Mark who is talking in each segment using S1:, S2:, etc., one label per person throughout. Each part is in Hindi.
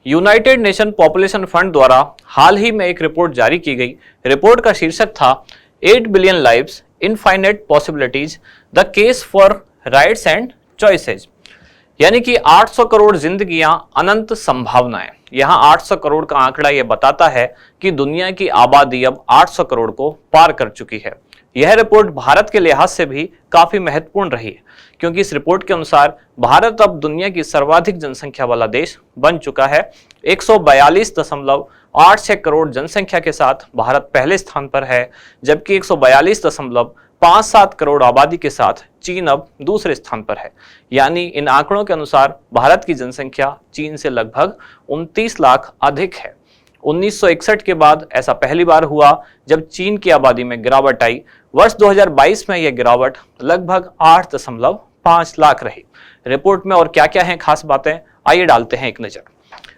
S1: यूनाइटेड नेशन पॉपुलेशन फंड द्वारा हाल ही में एक रिपोर्ट जारी की गई। रिपोर्ट का शीर्षक था 8 billion lives, infinite possibilities, the case for rights and choices. यानी कि 800 करोड़ जिंदगियां, अनंत संभावनाएं। यहां 800 करोड़ का आंकड़ा यह बताता है कि दुनिया की आबादी अब 800 करोड़ को पार कर चुकी है। यह रिपोर्ट भारत के लिहाज से भी काफी महत्वपूर्ण रही है, क्योंकि इस रिपोर्ट के अनुसार भारत अब दुनिया की सर्वाधिक जनसंख्या वाला देश बन चुका है। 142.86 करोड़ जनसंख्या के साथ भारत पहले स्थान पर है, जबकि 142.57 करोड़ आबादी के साथ चीन अब दूसरे स्थान पर है। यानी इन आंकड़ों के अनुसार भारत की जनसंख्या चीन से लगभग 29 लाख अधिक है। 1961 के बाद ऐसा पहली बार हुआ जब चीन की आबादी में गिरावट आई। वर्ष 2022 में यह गिरावट लगभग 8.5 लाख रही। रिपोर्ट में और क्या क्या है खास बातें, आइए डालते हैं एक नजर।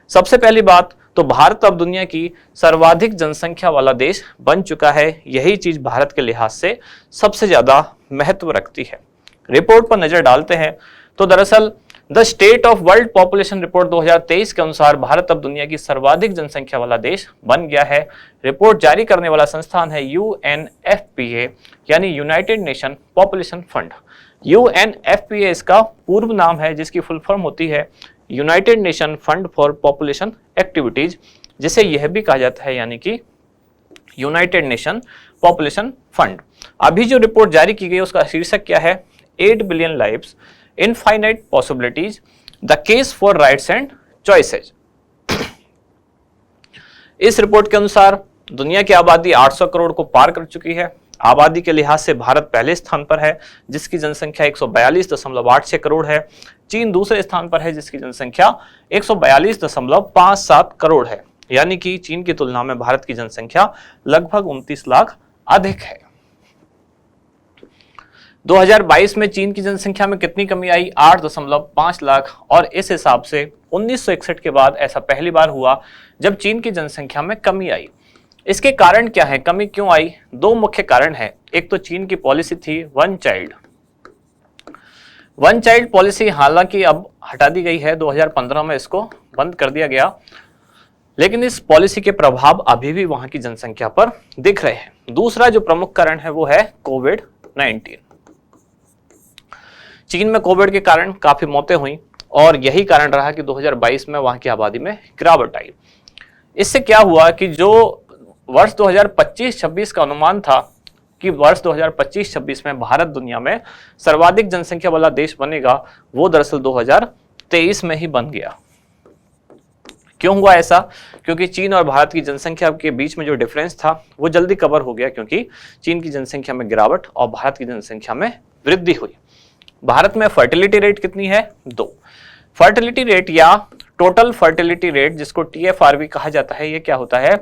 S1: सबसे पहली बात तो भारत अब दुनिया की सर्वाधिक जनसंख्या वाला देश बन चुका है। यही चीज भारत के लिहाज से सबसे ज्यादा महत्व रखती है। रिपोर्ट पर नजर डालते हैं तो दरअसल the state of world population report 2023 के अनुसार भारत अब दुनिया की सर्वाधिक जनसंख्या वाला देश बन गया है। रिपोर्ट जारी करने वाला संस्थान है UNFPA, यानी United nation population fund. UNFPA इसका पूर्व नाम है, जिसकी फुल फॉर्म होती है United nation fund for population activities, जिसे यह भी कहा जाता है यानी कि यूनाइटेड नेशन पॉपुलेशन फंड। अभी जो रिपोर्ट जारी की गई उसका शीर्षक क्या है? 8 billion lives, infinite possibilities, the case for rights and choices. इस रिपोर्ट के अनुसार दुनिया की आबादी 800 करोड़ को पार कर चुकी है। आबादी के लिहाज से भारत पहले स्थान पर है, जिसकी जनसंख्या 142.86 करोड़ है। चीन दूसरे स्थान पर है, जिसकी जनसंख्या 142.57 करोड़ है। यानी कि चीन की तुलना में भारत की जनसंख्या लगभग 29 लाख अधिक है। 2022 में चीन की जनसंख्या में कितनी कमी आई? 8.5 लाख। और इस हिसाब से 1961 के बाद ऐसा पहली बार हुआ जब चीन की जनसंख्या में कमी आई। इसके कारण क्या है, कमी क्यों आई? दो मुख्य कारण है। एक तो चीन की पॉलिसी थी वन चाइल्ड पॉलिसी, हालांकि अब हटा दी गई है। 2015 में इसको बंद कर दिया गया, लेकिन इस पॉलिसी के प्रभाव अभी भी वहां की जनसंख्या पर दिख रहे हैं। दूसरा जो प्रमुख कारण है वो है कोविड-19। चीन में कोविड के कारण काफी मौतें हुई और यही कारण रहा कि 2022 में वहां की आबादी में गिरावट आई। इससे क्या हुआ कि जो वर्ष 2025-26 का अनुमान था कि वर्ष 2025-26 में भारत दुनिया में सर्वाधिक जनसंख्या वाला देश बनेगा, वो दरअसल 2023 में ही बन गया। क्यों हुआ ऐसा? क्योंकि चीन और भारत की जनसंख्या के बीच में जो डिफरेंस था वो जल्दी कवर हो गया, क्योंकि चीन की जनसंख्या में गिरावट और भारत की जनसंख्या में वृद्धि हुई। भारत में फर्टिलिटी रेट कितनी है? 2। फर्टिलिटी रेट या टोटल फर्टिलिटी रेट, जिसको TFR भी कहा जाता है, ये क्या होता है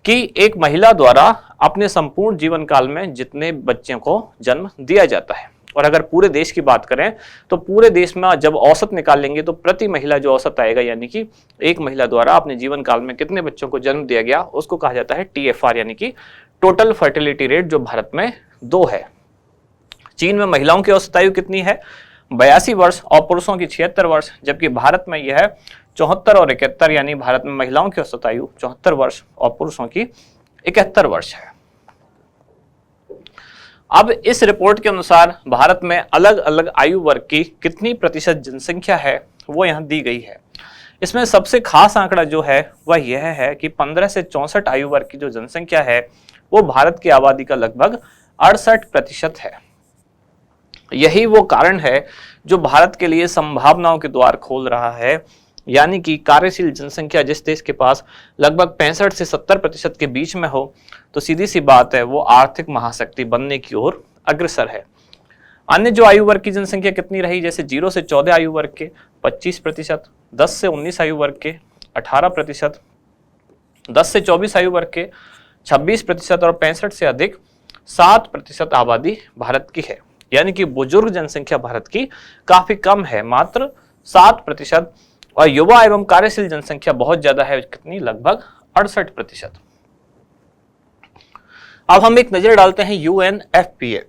S1: कि एक महिला द्वारा अपने संपूर्ण जीवन काल में जितने बच्चों को जन्म दिया जाता है। और अगर पूरे देश की बात करें तो पूरे देश में जब औसत निकाल लेंगे तो प्रति महिला जो औसत आएगा, यानी कि एक महिला द्वारा अपने जीवन काल में कितने बच्चों को जन्म दिया गया, उसको कहा जाता है TFR, यानी कि टोटल फर्टिलिटी रेट, जो भारत में 2 है। चीन में महिलाओं की औसत आयु कितनी है? 82 वर्ष और पुरुषों की 76 वर्ष, जबकि भारत में यह है 74 और 71, यानी भारत में महिलाओं की औसत आयु 74 वर्ष और पुरुषों की 71 वर्ष है। अब इस रिपोर्ट के अनुसार भारत में अलग अलग आयु वर्ग की कितनी प्रतिशत जनसंख्या है वो यहाँ दी गई है। इसमें सबसे खास आंकड़ा जो है वह यह है कि 15 से 64 आयु वर्ग की जो जनसंख्या है वो भारत की आबादी का लगभग 68% है। यही वो कारण है जो भारत के लिए संभावनाओं के द्वार खोल रहा है, यानी कि कार्यशील जनसंख्या जिस देश के पास लगभग 65 से 70% के बीच में हो, तो सीधी सी बात है वो आर्थिक महाशक्ति बनने की ओर अग्रसर है। अन्य जो आयु वर्ग की जनसंख्या कितनी रही, जैसे 0 से 14 आयु वर्ग के 25%, 10 से 19 आयु वर्ग के 18%, 10 से 24 आयु वर्ग के 26% और 65 से अधिक 7% आबादी भारत की है। यानी कि बुजुर्ग जनसंख्या भारत की काफी कम है, मात्र 7%, और युवा एवं कार्यशील जनसंख्या बहुत ज्यादा है, कितनी? लगभग 68%। अब हम एक नजर डालते हैं UNFPA।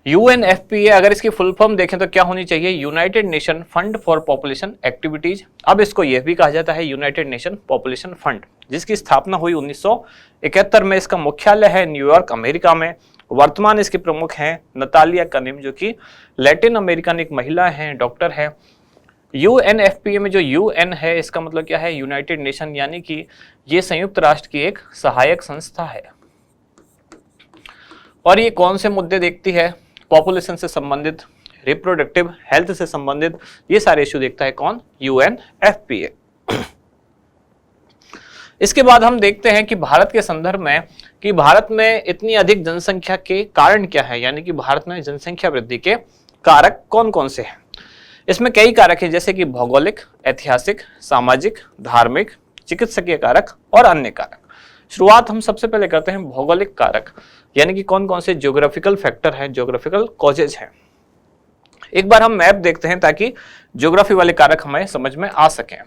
S1: UNFPA अगर इसकी फुल फॉर्म देखें तो क्या होनी चाहिए, United nation fund for population activities. अब इसको यह भी कहा जाता है यूनाइटेड नेशन पॉपुलेशन फंड, जिसकी स्थापना हुई 1971 में। इसका मुख्यालय है न्यूयॉर्क, अमेरिका में। वर्तमान इसके प्रमुख हैं नतालिया कनिम, जो कि लैटिन अमेरिकन एक महिला हैं, डॉक्टर है। UNFPA में जो UN है इसका मतलब क्या है, यूनाइटेड नेशन, यानी कि ये संयुक्त राष्ट्र की एक सहायक संस्था है। और ये कौन से मुद्दे देखती है, पॉपुलेशन से संबंधित, रिप्रोडक्टिव हेल्थ से संबंधित, ये सारे इश्यू देखता है कौन, UNFPA। इसके बाद हम देखते हैं कि भारत के संदर्भ में कि भारत में इतनी अधिक जनसंख्या के कारण क्या है, यानी कि भारत में जनसंख्या वृद्धि के कारक कौन कौन से हैं। इसमें कई कारक हैं, जैसे कि भौगोलिक, ऐतिहासिक, सामाजिक, धार्मिक, चिकित्सकीय कारक और अन्य कारक। शुरुआत हम सबसे पहले करते हैं भौगोलिक कारक, यानी कि कौन कौन से ज्योग्राफिकल फैक्टर हैं, ज्योग्राफिकल कॉजेज हैं। एक बार हम मैप देखते हैं ताकि ज्योग्राफी वाले कारक हमें समझ में आ सकें।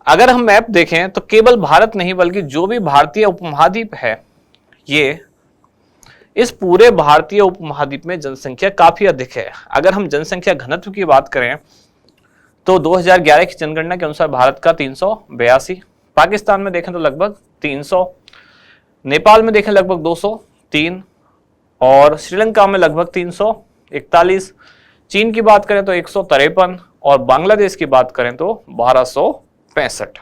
S1: अगर हम मैप देखें तो केवल भारत नहीं बल्कि जो भी भारतीय उपमहाद्वीप है, ये इस पूरे भारतीय उपमहाद्वीप में जनसंख्या काफी अधिक है। अगर हम जनसंख्या घनत्व की बात करें तो 2011 की जनगणना के अनुसार भारत का 382, पाकिस्तान में देखें तो लगभग 300, नेपाल में देखें लगभग 203 और श्रीलंका में लगभग 341, चीन की बात करें तो 153 और बांग्लादेश की बात करें तो 1265।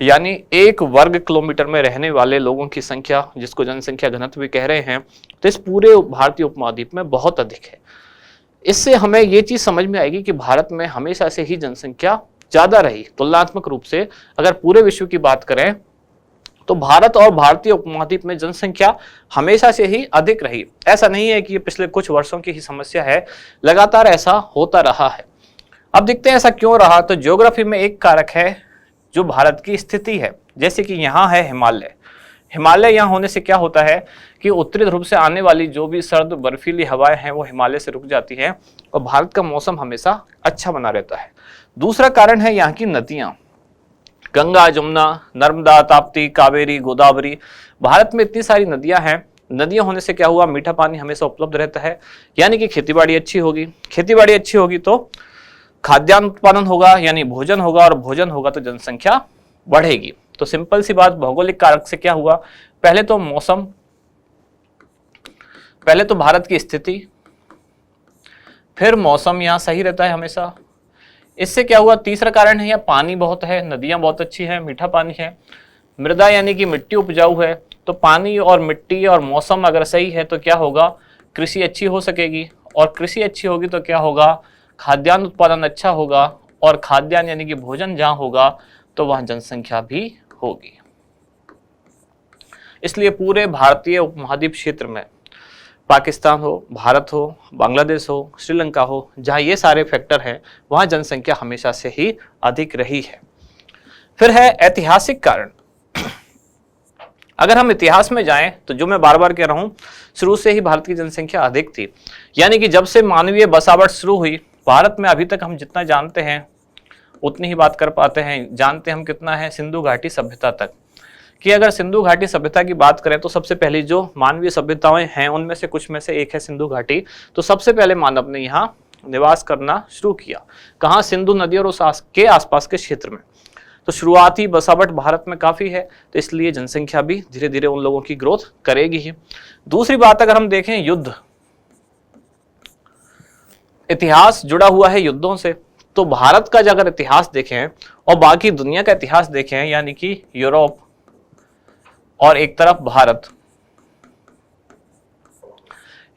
S1: यानी 1 वर्ग किलोमीटर में रहने वाले लोगों की संख्या, जिसको जनसंख्या घनत्व भी कह रहे हैं, तो इस पूरे भारतीय उपमहाद्वीप में बहुत अधिक है। इससे हमें ये चीज समझ में आएगी कि भारत में हमेशा से ही जनसंख्या ज्यादा रही। तुलनात्मक रूप से अगर पूरे विश्व की बात करें तो भारत और भारतीय उपमहाद्वीप में जनसंख्या हमेशा से ही अधिक रही। ऐसा नहीं है कि ये पिछले कुछ वर्षों की ही समस्या है, लगातार ऐसा होता रहा है। अब देखते हैं ऐसा क्यों रहा। तो ज्योग्राफी में एक कारक है जो भारत की स्थिति है, जैसे कि यहाँ है हिमालय। हिमालय यहाँ होने से क्या होता है कि उत्तरी ध्रुव से आने वाली जो भी सर्द बर्फीली हवाएं हैं वो हिमालय से रुक जाती हैं और भारत का मौसम हमेशा अच्छा बना रहता है। दूसरा कारण है यहाँ की नदियां, गंगा, जमुना, नर्मदा, ताप्ती, कावेरी, गोदावरी। भारत में इतनी सारी नदियां हैं। नदियां होने से क्या हुआ, मीठा पानी हमेशा उपलब्ध रहता है, यानी कि खेतीबाड़ी अच्छी होगी। खेतीबाड़ी अच्छी होगी तो खाद्यान्न उत्पादन होगा, यानी भोजन होगा, और भोजन होगा तो जनसंख्या बढ़ेगी। तो सिंपल सी बात, भौगोलिक कारक से क्या हुआ, पहले तो मौसम, पहले तो भारत की स्थिति, फिर मौसम यहाँ सही रहता है हमेशा। इससे क्या हुआ, तीसरा कारण है यहाँ पानी बहुत है, नदियां बहुत अच्छी हैं, मीठा पानी है। मृदा यानी कि मिट्टी उपजाऊ है, तो पानी और मिट्टी और मौसम अगर सही है तो क्या होगा, कृषि अच्छी हो सकेगी, और कृषि अच्छी होगी तो क्या होगा, खाद्यान्न उत्पादन अच्छा होगा, और खाद्यान्न यानी कि भोजन जहां होगा तो वहां जनसंख्या भी होगी। इसलिए पूरे भारतीय उपमहाद्वीप क्षेत्र में, पाकिस्तान हो, भारत हो, बांग्लादेश हो, श्रीलंका हो, जहां ये सारे फैक्टर हैं वहां जनसंख्या हमेशा से ही अधिक रही है। फिर है ऐतिहासिक कारण। अगर हम इतिहास में जाएं तो जो मैं बार बार कह रहा हूं, शुरू से ही भारत की जनसंख्या अधिक थी, यानी कि जब से मानवीय बसावट शुरू हुई भारत में, अभी तक हम जितना जानते हैं उतनी ही बात कर पाते हैं। जानते हम कितना है, सिंधु घाटी सभ्यता तक, कि अगर सिंधु घाटी सभ्यता की बात करें तो सबसे पहली जो मानवीय सभ्यताएं हैं उनमें से कुछ में से एक है सिंधु घाटी। तो सबसे पहले मानव ने यहाँ निवास करना शुरू किया, कहाँ, सिंधु नदी और उस के आसपास के क्षेत्र में। तो शुरुआती बसावट भारत में काफी है, तो इसलिए जनसंख्या भी धीरे धीरे उन लोगों की ग्रोथ करेगी ही। दूसरी बात, अगर हम देखें युद्ध, इतिहास जुड़ा हुआ है युद्धों से। तो भारत का अगर इतिहास देखें और बाकी दुनिया का इतिहास देखें, यानी कि यूरोप और एक तरफ भारत,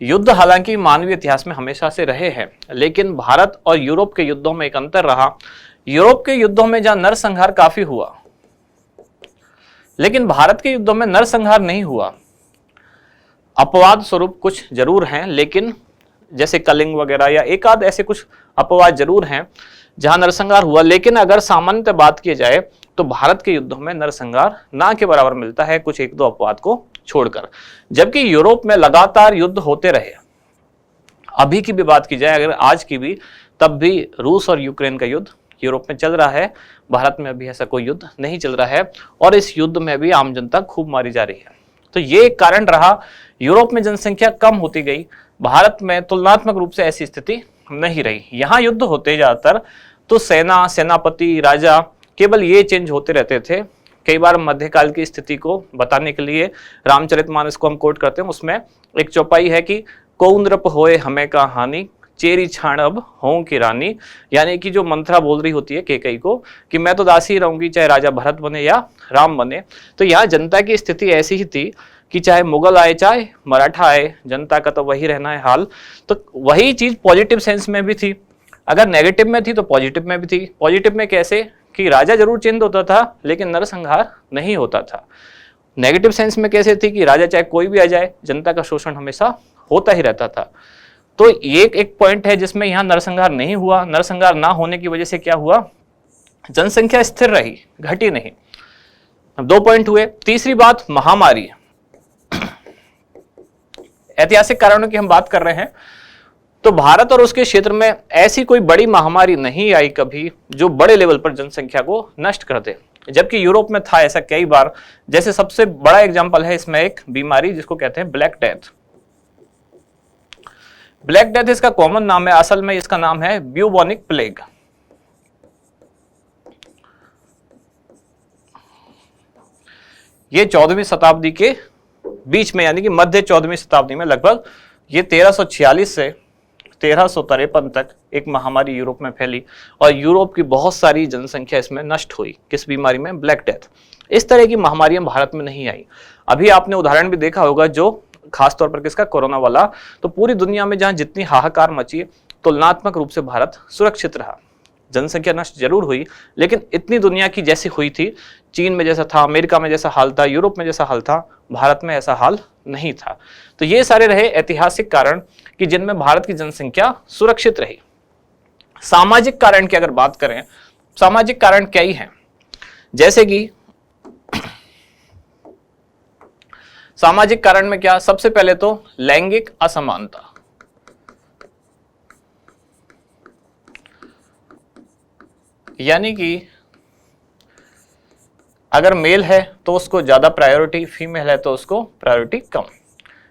S1: युद्ध हालांकि मानवीय इतिहास में हमेशा से रहे हैं, लेकिन भारत और यूरोप के युद्धों में एक अंतर रहा। यूरोप के युद्धों में जहां नरसंहार काफी हुआ, लेकिन भारत के युद्धों में नरसंहार नहीं हुआ। अपवाद स्वरूप कुछ जरूर हैं, लेकिन जैसे कलिंग वगैरह या एक आध ऐसे कुछ अपवाद जरूर हैं जहां नरसंहार हुआ। लेकिन अगर सामान्यतः बात की जाए तो भारत के युद्धों में नरसंहार ना के बराबर मिलता है, कुछ एक दो अपवाद को छोड़कर। जबकि यूरोप में लगातार युद्ध होते रहे। अभी की भी बात की जाए, अगर आज की भी, तब भी रूस और यूक्रेन का युद्ध यूरोप में चल रहा है। भारत में अभी ऐसा कोई युद्ध नहीं चल रहा है, और इस युद्ध में भी आम जनता खूब मारी जा रही है। तो ये एक कारण रहा, यूरोप में जनसंख्या कम होती गई, भारत में तुलनात्मक रूप से ऐसी स्थिति नहीं रही। यहाँ युद्ध होते ज्यादातर तो सेना, सेनापति, राजा, केवल ये चेंज होते रहते थे। कई बार मध्यकाल की स्थिति को बताने के लिए रामचरितमानस को हम कोट करते हैं, उसमें एक चौपाई है कि कौंद्रप होए हमें का हानि, चेरी छाणब हों की रानी, यानी कि जो मंत्रा बोल रही होती है कैकेयी को कि मैं तो दासी रहूंगी चाहे राजा भरत बने या राम बने। तो यहाँ जनता की स्थिति ऐसी ही थी कि चाहे मुगल आए चाहे मराठा आए, जनता का तो वही रहना है हाल। तो वही चीज पॉजिटिव सेंस में भी थी, अगर नेगेटिव में थी तो पॉजिटिव में भी थी। पॉजिटिव में कैसे कि राजा जरूर चेंज होता था लेकिन नरसंहार नहीं होता था। नेगेटिव सेंस में कैसे थी कि राजा चाहे कोई भी आ जाए, जनता का शोषण हमेशा होता ही रहता था। तो ये एक पॉइंट है जिसमें यहाँ नरसंहार नहीं हुआ। नरसंहार ना होने की वजह से क्या हुआ, जनसंख्या स्थिर रही, घटी नहीं। अब 2 पॉइंट हुए। तीसरी बात, महामारी। ऐतिहासिक कारणों की हम बात कर रहे हैं तो भारत और उसके क्षेत्र में ऐसी कोई बड़ी महामारी नहीं आई कभी जो बड़े लेवल पर जनसंख्या को नष्ट कर दे, जबकि यूरोप में था ऐसा कई बार। जैसे सबसे बड़ा एग्जांपल है इसमें एक बीमारी जिसको कहते हैं ब्लैक डेथ। ब्लैक डेथ इसका कॉमन नाम है, असल में इसका नाम है ब्यूबोनिक प्लेग। ये 14वीं शताब्दी के बीच में, यानी कि मध्य 14वीं शताब्दी में लगभग, ये 1346 से 1353 तक एक महामारी यूरोप में फैली और यूरोप की बहुत सारी जनसंख्या इसमें नष्ट हुई। किस बीमारी में? Black death. इस तरह की महामारियां भारत में नहीं आई। अभी आपने उदाहरण भी देखा होगा जो खासतौर पर किसका, कोरोना वाला। तो पूरी दुनिया में जहां जितनी हाहाकार मची, तुलनात्मक रूप से भारत सुरक्षित रहा। जनसंख्या नष्ट जरूर हुई लेकिन इतनी दुनिया की जैसी हुई थी, चीन में जैसा था, अमेरिका में जैसा हाल था, यूरोप में जैसा हाल था, भारत में ऐसा हाल नहीं था। तो ये सारे रहे ऐतिहासिक कारण कि जिनमें भारत की जनसंख्या सुरक्षित रही। सामाजिक कारण की अगर बात करें, सामाजिक कारण क्या ही हैं, जैसे कि सामाजिक कारण में क्या, सबसे पहले तो लैंगिक असमानता। यानी कि अगर मेल है तो उसको ज्यादा प्रायोरिटी, फीमेल है तो उसको प्रायोरिटी कम।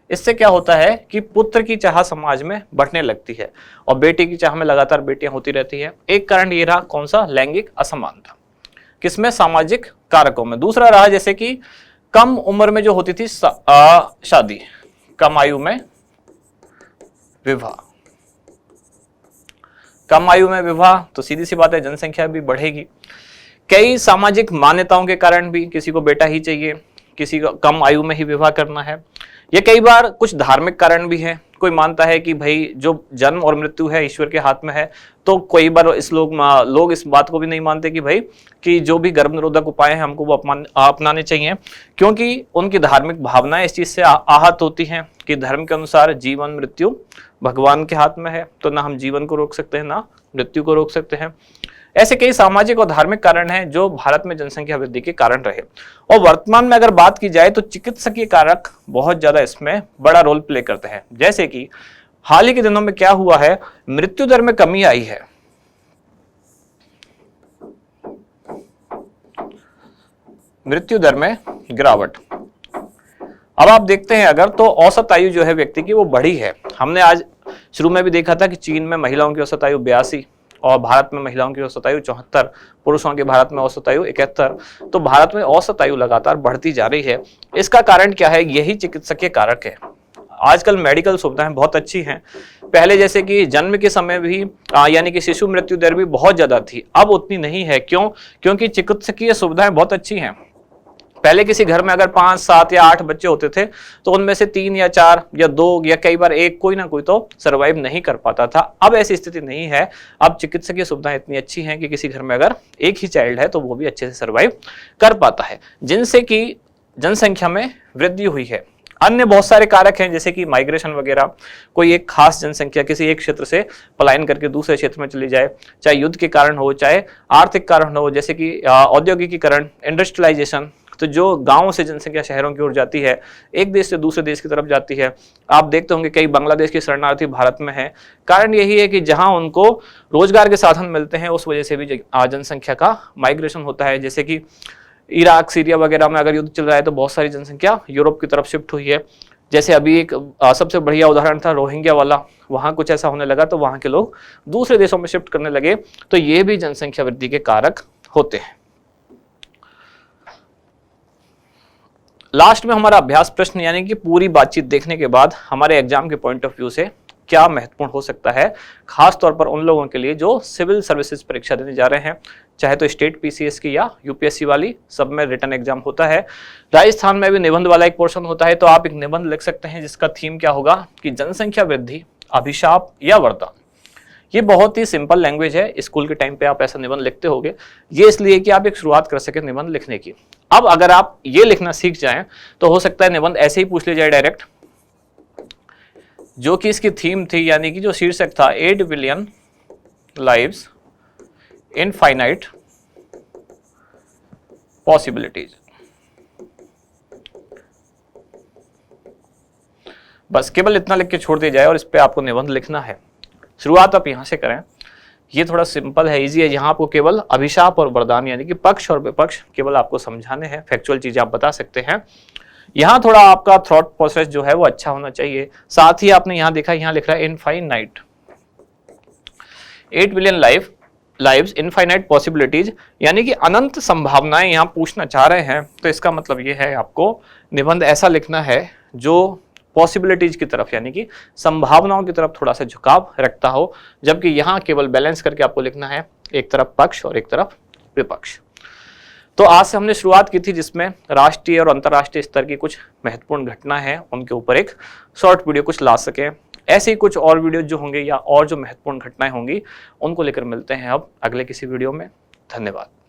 S1: इससे क्या होता है कि पुत्र की चाह समाज में बढ़ने लगती है और बेटी की चाह में लगातार बेटियां होती रहती है। एक कारण ये रहा, कौन सा, लैंगिक असमानता। किसमें? सामाजिक कारकों में। दूसरा रहा जैसे कि कम उम्र में जो होती थी शादी, कम आयु में विवाह। कम आयु में विवाह तो सीधी सी बात है जनसंख्या भी बढ़ेगी। कई सामाजिक मान्यताओं के कारण भी किसी को बेटा ही चाहिए, किसी को कम आयु में ही विवाह करना है। ये कई बार कुछ धार्मिक कारण भी है। कोई मानता है कि भाई जो जन्म और मृत्यु है ईश्वर के हाथ में है, तो कई बार लोग इस बात को भी नहीं मानते कि भाई कि जो भी गर्भ निरोधक उपाय हैं हमको वो अपनाने चाहिए, क्योंकि उनकी धार्मिक भावनाएं इस चीज से आहत होती हैं कि धर्म के अनुसार जीवन मृत्यु भगवान के हाथ में है, तो ना हम जीवन को रोक सकते हैं ना मृत्यु को रोक सकते हैं। ऐसे कई सामाजिक और धार्मिक कारण हैं जो भारत में जनसंख्या वृद्धि के कारण रहे। और वर्तमान में अगर बात की जाए तो चिकित्सकीय कारक बहुत ज्यादा इसमें बड़ा रोल प्ले करते हैं। जैसे कि हाल ही के दिनों में क्या हुआ है, मृत्यु दर में कमी आई है। मृत्यु दर में गिरावट। अब आप देखते हैं अगर तो औसत आयु जो है व्यक्ति की वो बढ़ी है। हमने आज शुरू में भी देखा था कि चीन में महिलाओं की औसत आयु 82 और भारत में महिलाओं की औसत आयु 74, पुरुषों की भारत में औसत आयु 71। तो भारत में औसत आयु लगातार बढ़ती जा रही है। इसका कारण क्या है? यही चिकित्सकीय कारक है। आजकल मेडिकल सुविधाएं बहुत अच्छी हैं। पहले जैसे कि जन्म के समय भी यानी कि शिशु मृत्यु दर भी बहुत ज्यादा थी, अब उतनी नहीं है। क्यों? क्योंकि चिकित्सकीय सुविधाएं बहुत अच्छी हैं। पहले किसी घर में अगर 5, 7 या 8 बच्चे होते थे तो उनमें से 3 या 4 या 2 या कई बार एक, कोई ना कोई तो सरवाइव नहीं कर पाता था। अब ऐसी स्थिति नहीं है। अब चिकित्सकीय सुविधाएं इतनी अच्छी हैं कि किसी घर में अगर एक ही चाइल्ड है तो वो भी अच्छे से सरवाइव कर पाता है, जिनसे कि जनसंख्या में वृद्धि हुई है। अन्य बहुत सारे कारक हैं जैसे कि माइग्रेशन वगैरह। कोई एक खास जनसंख्या किसी एक क्षेत्र से पलायन करके दूसरे क्षेत्र में चली जाए, चाहे युद्ध के कारण हो चाहे आर्थिक कारण हो, जैसे कि औद्योगिकीकरण, इंडस्ट्रियलाइजेशन। तो जो गांवों से जनसंख्या शहरों की ओर जाती है, एक देश से दूसरे देश की तरफ जाती है। आप देखते होंगे कई बांग्लादेश के शरणार्थी भारत में हैं। कारण यही है कि जहां उनको रोजगार के साधन मिलते हैं उस वजह से भी जनसंख्या का माइग्रेशन होता है। जैसे कि इराक सीरिया वगैरह में अगर युद्ध चल रहा है तो बहुत सारी जनसंख्या यूरोप की तरफ शिफ्ट हुई है। जैसे अभी एक सबसे बढ़िया उदाहरण था रोहिंग्या वाला, वहां कुछ ऐसा होने लगा तो वहां के लोग दूसरे देशों में शिफ्ट करने लगे, तो ये भी जनसंख्या वृद्धि के कारक होते हैं। लास्ट में हमारा अभ्यास प्रश्न, यानी कि पूरी बातचीत देखने के बाद हमारे एग्जाम के पॉइंट ऑफ व्यू से क्या महत्वपूर्ण हो सकता है, खास तौर पर उन लोगों के लिए जो सिविल सर्विसेज परीक्षा देने जा रहे हैं, चाहे तो स्टेट पीसीएस की या यूपीएससी वाली, सब में रिटन एग्जाम होता है। राजस्थान में भी निबंध वाला एक पोर्शन होता है, तो आप एक निबंध लिख सकते हैं जिसका थीम क्या होगा कि जनसंख्या वृद्धि, अभिशाप या वरदान। ये बहुत ही सिंपल लैंग्वेज है, स्कूल के टाइम पे आप ऐसा निबंध लिखते होगे, ये इसलिए कि आप एक शुरुआत कर सके निबंध लिखने की। अब अगर आप ये लिखना सीख जाएं तो हो सकता है निबंध ऐसे ही पूछ ले जाए डायरेक्ट, जो कि इसकी थीम थी, यानी कि जो शीर्षक था 8 बिलियन लाइव्स इनफाइनाइट पॉसिबिलिटीज। बस केवल इतना लिख के छोड़ दिया जाए और इस पे आपको निबंध लिखना है। शुरुआत आप यहां से करें, ये थोड़ा सिंपल है, इजी है। यहाँ आपको केवल अभिशाप और वरदान यानी कि पक्ष और विपक्ष केवल आपको समझाने हैं, फैक्चुअल चीजें आप बता सकते हैं। यहाँ थोड़ा आपका थॉट प्रोसेस जो है वो अच्छा होना चाहिए। साथ ही आपने यहाँ देखा, यहाँ लिख रहा है infinite, 8 billion lives infinite possibilities, यानी कि अनंत संभावनाएं यहाँ पूछना चाह रहे हैं। तो इसका मतलब ये है आपको निबंध ऐसा लिखना है जो पॉसिबिलिटीज की तरफ यानी कि संभावनाओं की तरफ थोड़ा सा झुकाव रखता हो, जबकि यहाँ केवल बैलेंस करके आपको लिखना है, एक तरफ पक्ष और एक तरफ विपक्ष। तो आज से हमने शुरुआत की थी जिसमें राष्ट्रीय और अंतर्राष्ट्रीय स्तर की कुछ महत्वपूर्ण घटना है उनके ऊपर एक शॉर्ट वीडियो कुछ ला सके। ऐसे ही कुछ और वीडियो जो होंगे या और जो महत्वपूर्ण घटनाएं होंगी उनको लेकर मिलते हैं अब अगले किसी वीडियो में। धन्यवाद।